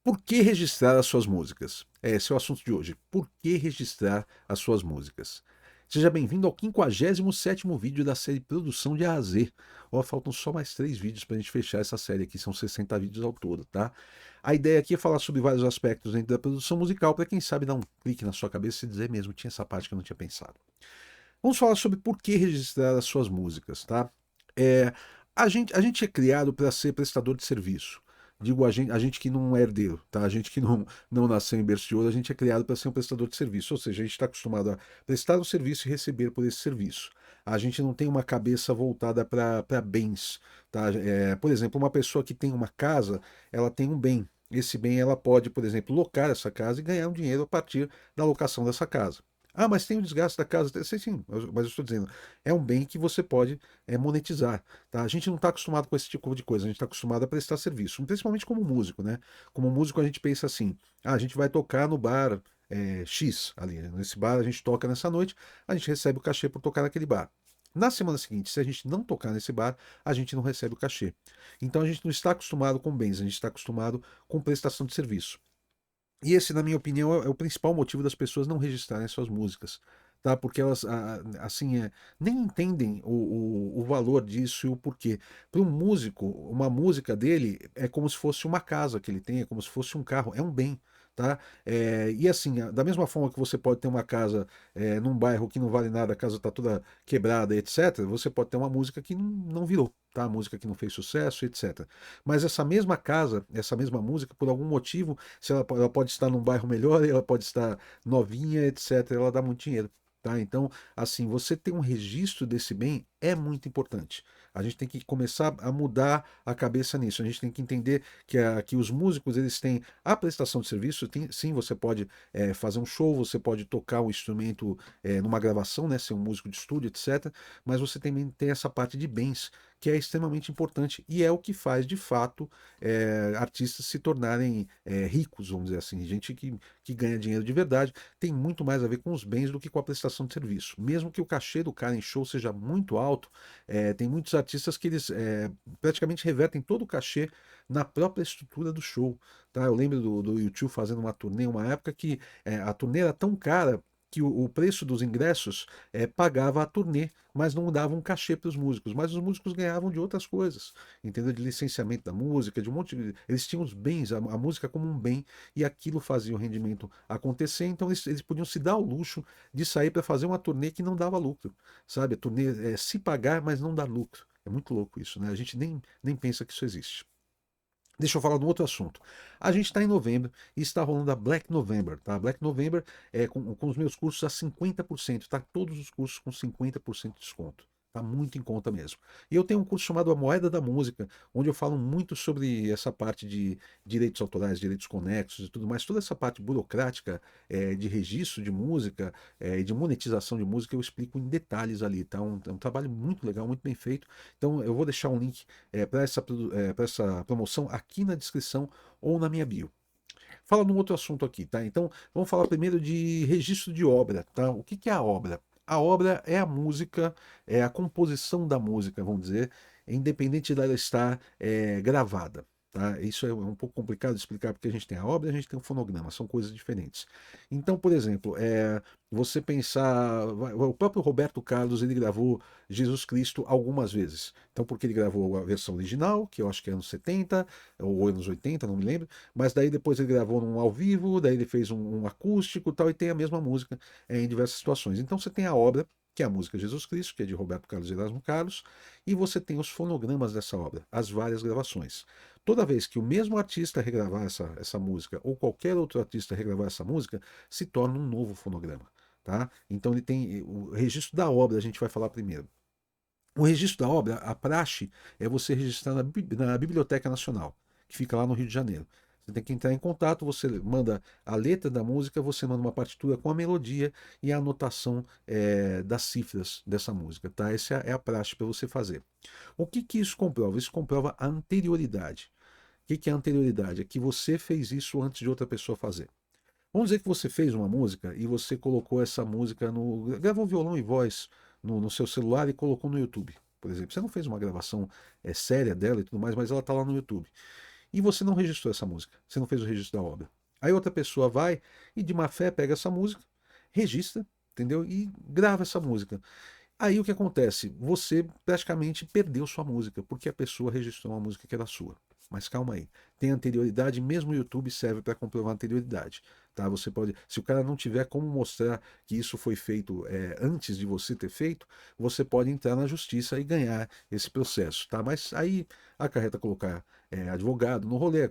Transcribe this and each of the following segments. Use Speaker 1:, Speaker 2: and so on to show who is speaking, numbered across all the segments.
Speaker 1: Por que registrar as suas músicas? Esse é o assunto de hoje. Por que registrar as suas músicas? Seja bem-vindo ao 57º vídeo da série Produção de A a Z. Ó, faltam só mais 3 vídeos para a gente fechar essa série aqui, são 60 vídeos ao todo, tá? A ideia aqui é falar sobre vários aspectos dentro da produção musical, para quem sabe dar um clique na sua cabeça e dizer mesmo, tinha essa parte que eu não tinha pensado. Vamos falar sobre por que registrar as suas músicas, tá? É, a gente é criado para ser prestador de serviço. Digo a gente que não é herdeiro, tá? A gente que não nasceu em berço de ouro, a gente é criado para ser um prestador de serviço. Ou seja, a gente está acostumado a prestar um serviço e receber por esse serviço. A gente não tem uma cabeça voltada para bens, tá? Por exemplo, uma pessoa que tem uma casa, ela tem um bem. Esse bem ela pode, por exemplo, locar essa casa e ganhar um dinheiro a partir da locação dessa casa. Ah, mas tem o desgaste da casa. Sei sim, mas eu estou dizendo, é um bem que você pode monetizar. Tá? A gente não está acostumado com esse tipo de coisa, a gente está acostumado a prestar serviço, principalmente como músico, né? Como músico a gente pensa assim, ah, a gente vai tocar no bar X ali, né? Nesse bar a gente toca nessa noite, a gente recebe o cachê por tocar naquele bar. Na semana seguinte, se a gente não tocar nesse bar, a gente não recebe o cachê. Então a gente não está acostumado com bens, a gente está acostumado com prestação de serviço. E esse, na minha opinião, é o principal motivo das pessoas não registrarem suas músicas, tá? Porque elas, assim, nem entendem o valor disso e o porquê. Para um músico, uma música dele é como se fosse uma casa que ele tem, é como se fosse um carro, é um bem. Tá? E assim, da mesma forma que você pode ter uma casa num bairro que não vale nada, a casa está toda quebrada, etc., você pode ter uma música que não virou, tá? Música que não fez sucesso, etc. Mas essa mesma casa, essa mesma música, por algum motivo, se ela pode estar num bairro melhor, ela pode estar novinha, etc. Ela dá muito dinheiro. Tá? Então, assim, você ter um registro desse bem é muito importante. A gente tem que começar a mudar a cabeça nisso. A gente tem que entender que os músicos eles têm a prestação de serviço. Sim, você pode fazer um show, você pode tocar um instrumento numa gravação, né, ser um músico de estúdio, etc. Mas você também tem essa parte de bens que é extremamente importante e é o que faz de fato artistas se tornarem ricos, vamos dizer assim, gente que ganha dinheiro de verdade, tem muito mais a ver com os bens do que com a prestação de serviço. Mesmo que o cachê do cara em show seja muito alto, tem muitos artistas que eles praticamente revertem todo o cachê na própria estrutura do show. Tá? Eu lembro do YouTube fazendo uma turnê, uma época que a turnê era tão cara que o preço dos ingressos pagava a turnê, mas não dava um cachê para os músicos. Mas os músicos ganhavam de outras coisas, entendeu? De licenciamento da música, de um monte de... Eles tinham os bens, a música como um bem, e aquilo fazia o rendimento acontecer, então eles podiam se dar o luxo de sair para fazer uma turnê que não dava lucro, sabe? A turnê é se pagar, mas não dá lucro. É muito louco isso, né? A gente nem pensa que isso existe. Deixa eu falar de um outro assunto. A gente está em novembro e está rolando a Black November, tá? Black November é com os meus cursos a 50%, tá? Todos os cursos com 50% de desconto. Tá muito em conta mesmo. E eu tenho um curso chamado A Moeda da Música, onde eu falo muito sobre essa parte de direitos autorais, direitos conexos e tudo mais. Toda essa parte burocrática de registro de música e de monetização de música eu explico em detalhes ali, tá? É um trabalho muito legal, muito bem feito. Então eu vou deixar um link para essa promoção aqui na descrição ou na minha bio. Fala num outro assunto aqui, tá? Então, vamos falar primeiro de registro de obra, tá? O que é a obra? A obra é a música, é a composição da música, vamos dizer, independente dela estar gravada. Tá? Isso é um pouco complicado de explicar porque a gente tem a obra e a gente tem o fonograma, são coisas diferentes. Então, por exemplo, você pensar. O próprio Roberto Carlos ele gravou Jesus Cristo algumas vezes. Então, porque ele gravou a versão original, que eu acho que é anos 70 ou anos 80, não me lembro, mas daí depois ele gravou num ao vivo, daí ele fez um acústico e tal, e tem a mesma música em diversas situações. Então você tem a obra, que é a música Jesus Cristo, que é de Roberto Carlos e Erasmo Carlos, e você tem os fonogramas dessa obra, as várias gravações. Toda vez que o mesmo artista regravar essa música, ou qualquer outro artista regravar essa música, se torna um novo fonograma. Tá? Então ele tem o registro da obra, a gente vai falar primeiro. O registro da obra, a praxe, é você registrar na Biblioteca Nacional, que fica lá no Rio de Janeiro. Você tem que entrar em contato, você manda a letra da música, você manda uma partitura com a melodia e a anotação das cifras dessa música. Tá? Essa é a praxe para você fazer. O que isso comprova? Isso comprova a anterioridade. O que é a anterioridade? É que você fez isso antes de outra pessoa fazer. Vamos dizer que você fez uma música e você colocou essa música no. Gravou violão e voz no seu celular e colocou no YouTube, por exemplo. Você não fez uma gravação séria dela e tudo mais, mas ela está lá no YouTube. e você não registrou essa música, você não fez o registro da obra. Aí outra pessoa vai e de má fé pega essa música, registra, entendeu? E grava essa música. Aí o que acontece? Você praticamente perdeu sua música, porque a pessoa registrou uma música que era sua. Mas calma aí. Tem anterioridade, mesmo o YouTube serve para comprovar anterioridade. Tá? Você pode, se o cara não tiver como mostrar que isso foi feito antes de você ter feito, você pode entrar na justiça e ganhar esse processo. Tá? Mas aí acarreta colocar advogado no rolê,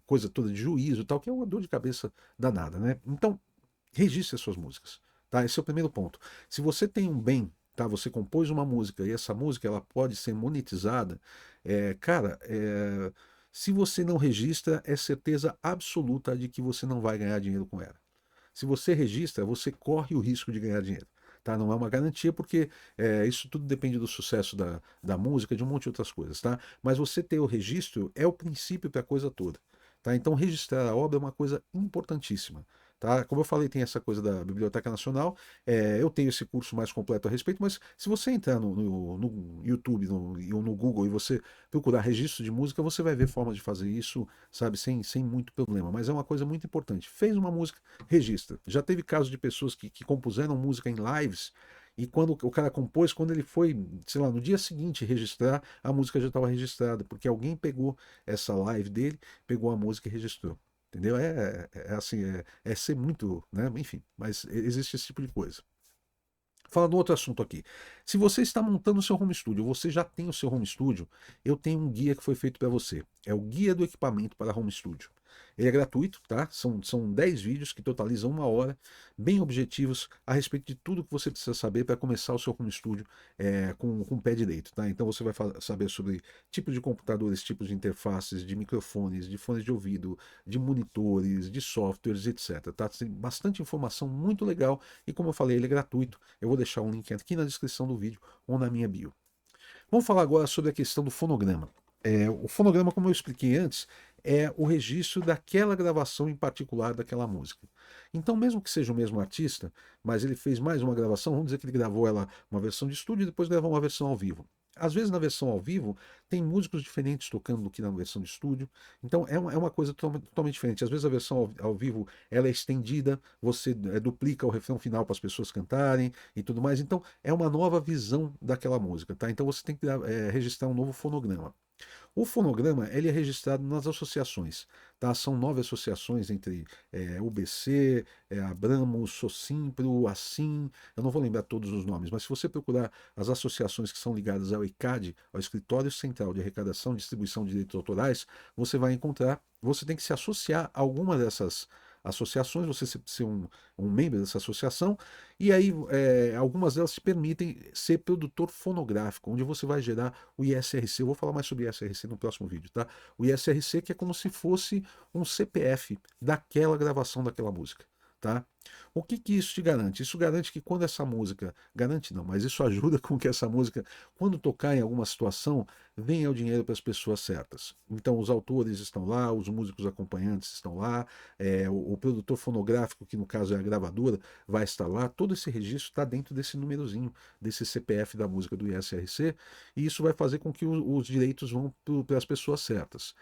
Speaker 1: coisa toda de juízo e tal, que é uma dor de cabeça danada, né? Então, registre as suas músicas. Tá? Esse é o primeiro ponto. Se você tem um bem, tá? Você compôs uma música e essa música ela pode ser monetizada, cara, se você não registra, é certeza absoluta de que você não vai ganhar dinheiro com ela. Se você registra, você corre o risco de ganhar dinheiro. Tá? Não é uma garantia, porque isso tudo depende do sucesso da música, de um monte de outras coisas. Tá? Mas você ter o registro é o princípio para a coisa toda. Tá? Então, registrar a obra é uma coisa importantíssima. Tá? Como eu falei, tem essa coisa da Biblioteca Nacional. Eu tenho esse curso mais completo a respeito, mas se você entrar no YouTube ou no Google e você procurar registro de música, você vai ver formas de fazer isso, sabe, sem muito problema. Mas é uma coisa muito importante. Fez uma música, registra. Já teve casos de pessoas que compuseram música em lives e quando o cara compôs, quando ele foi, sei lá, no dia seguinte registrar, a música já estava registrada, porque alguém pegou essa live dele, pegou a música e registrou. Entendeu? Assim, é ser muito, né? Enfim, mas existe esse tipo de coisa. Falando outro assunto aqui. Se você está montando o seu home studio, você já tem o seu home studio, eu tenho um guia que foi feito para você. É o Guia do Equipamento para Home Studio. Ele é gratuito, tá? São 10 vídeos que totalizam uma hora, bem objetivos a respeito de tudo que você precisa saber para começar o seu home studio com o pé direito, tá? Então você vai saber sobre tipos de computadores, tipos de interfaces, de microfones, de fones de ouvido, de monitores, de softwares, etc. Tá? Tem bastante informação muito legal e, como eu falei, ele é gratuito. Eu vou deixar um link aqui na descrição do vídeo ou na minha bio. Vamos falar agora sobre a questão do fonograma. O fonograma, como eu expliquei antes, é o registro daquela gravação em particular daquela música. Então, mesmo que seja o mesmo artista, mas ele fez mais uma gravação, vamos dizer que ele gravou ela uma versão de estúdio e depois gravou uma versão ao vivo. Às vezes na versão ao vivo tem músicos diferentes tocando do que na versão de estúdio, então é uma coisa totalmente diferente. Às vezes a versão ao vivo ela é estendida, você duplica o refrão final para as pessoas cantarem e tudo mais, então é uma nova visão daquela música, tá? Então você tem que registrar um novo fonograma. O fonograma ele é registrado nas associações, tá? São 9 associações entre UBC, Abramos, Socimpro, Assim, eu não vou lembrar todos os nomes, mas se você procurar as associações que são ligadas ao ECAD, ao Escritório Central de Arrecadação e Distribuição de Direitos Autorais, você vai encontrar, você tem que se associar a alguma dessas associações, você ser um membro dessa associação, e aí algumas delas te permitem ser produtor fonográfico, onde você vai gerar o ISRC. Eu vou falar mais sobre o ISRC no próximo vídeo, tá? O ISRC que é como se fosse um CPF daquela gravação daquela música. Tá? O que isso te garante? Isso garante que quando essa música, garante não, mas isso ajuda com que essa música, quando tocar em alguma situação, venha o dinheiro para as pessoas certas. Então os autores estão lá, os músicos acompanhantes estão lá, o produtor fonográfico, que no caso é a gravadora, vai estar lá, todo esse registro está dentro desse númerozinho, desse CPF da música do ISRC, e isso vai fazer com que os direitos vão para as pessoas certas.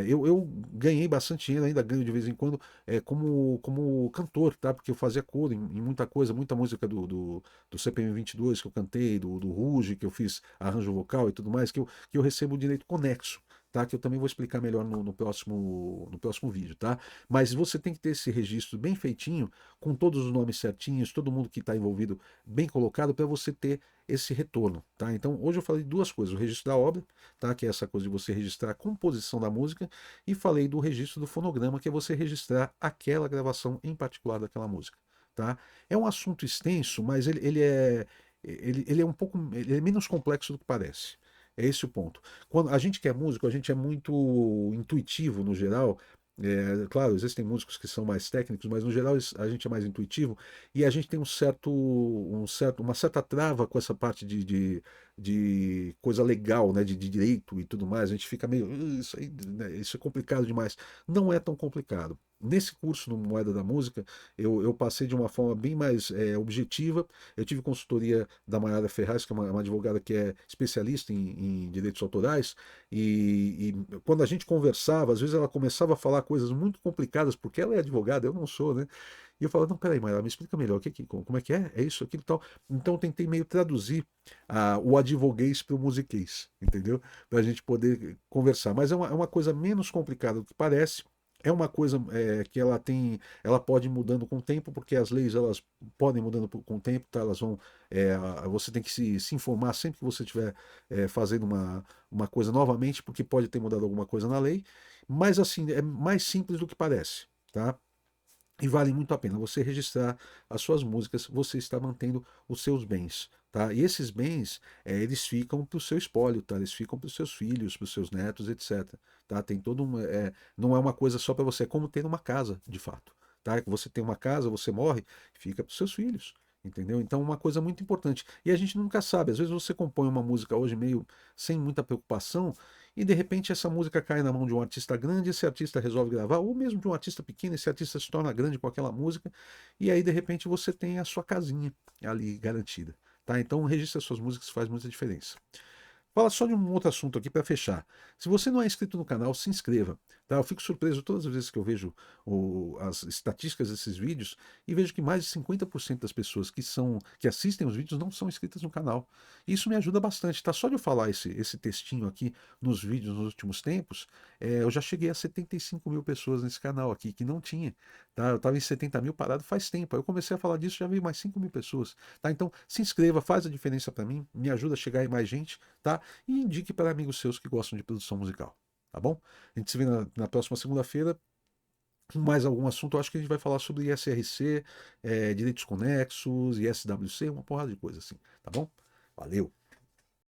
Speaker 1: Eu ganhei bastante dinheiro, ainda ganho de vez em quando, como cantor, tá? Porque eu fazia coro em muita coisa, muita música do CPM 22 que eu cantei, do Ruge, que eu fiz arranjo vocal e tudo mais, que eu recebo o direito conexo. Tá? Que eu também vou explicar melhor no próximo vídeo, tá? Mas você tem que ter esse registro bem feitinho, com todos os nomes certinhos, todo mundo que está envolvido bem colocado, para você ter esse retorno, tá? Então, hoje eu falei de duas coisas: o registro da obra, tá? Que é essa coisa de você registrar a composição da música, e falei do registro do fonograma, que é você registrar aquela gravação em particular daquela música, tá? É um assunto extenso, mas ele é ele é menos complexo do que parece. É esse o ponto. Quando a gente que é músico, a gente é muito intuitivo no geral. Claro, existem músicos que são mais técnicos, mas no geral a gente é mais intuitivo e a gente tem uma certa trava com essa parte de coisa legal, né, de direito e tudo mais. A gente fica meio, isso aí, né, isso é complicado demais." Não é tão complicado. nesse curso no Moeda da Música, eu passei de uma forma bem mais objetiva. Eu tive consultoria da Mayara Ferraz, que é uma advogada que é especialista em direitos autorais, e quando a gente conversava, às vezes ela começava a falar coisas muito complicadas, porque ela é advogada, eu não sou, né? E eu falava, não, peraí, Mayara, me explica melhor, como é que é? É isso, aquilo e tal. Então eu tentei meio traduzir o advoguês para o musiquês, entendeu? Para a gente poder conversar. Mas é uma coisa menos complicada do que parece. É uma coisa que ela pode ir mudando com o tempo, porque as leis elas podem ir mudando com o tempo, tá? Elas vão, você tem que se informar sempre que você estiver fazendo uma coisa novamente, porque pode ter mudado alguma coisa na lei, mas assim, é mais simples do que parece, tá? E vale muito a pena você registrar as suas músicas, você está mantendo os seus bens, tá? E esses bens, eles ficam para o seu espólio, tá? Eles ficam para os seus filhos, para os seus netos, etc. Tá? Tem todo um, não é uma coisa só para você, é como ter uma casa, de fato, tá? Você tem uma casa, você morre, fica para os seus filhos. Entendeu? Então, uma coisa muito importante. E a gente nunca sabe. Às vezes você compõe uma música hoje meio sem muita preocupação, e de repente essa música cai na mão de um artista grande, esse artista resolve gravar, ou mesmo de um artista pequeno, esse artista se torna grande com aquela música, e aí de repente você tem a sua casinha ali garantida. Tá? Então registre as suas músicas, faz muita diferença. Fala só de um outro assunto aqui para fechar. Se você não é inscrito no canal, se inscreva. Tá? Eu fico surpreso todas as vezes que eu vejo as estatísticas desses vídeos e vejo que mais de 50% das pessoas que assistem os vídeos não são inscritas no canal. Isso me ajuda bastante. Tá? Só de eu falar esse textinho aqui nos vídeos nos últimos tempos, eu já cheguei a 75 mil pessoas nesse canal aqui, que não tinha. Tá? Eu estava em 70 mil parado faz tempo. Aí eu comecei a falar disso, já veio mais 5 mil pessoas. Tá? Então se inscreva, faz a diferença para mim, me ajuda a chegar em mais gente. Tá? E indique para amigos seus que gostam de produção musical, tá bom? A gente se vê na próxima segunda-feira com mais algum assunto. Eu acho que a gente vai falar sobre ISRC, direitos conexos, ISWC, uma porrada de coisa assim, tá bom? Valeu!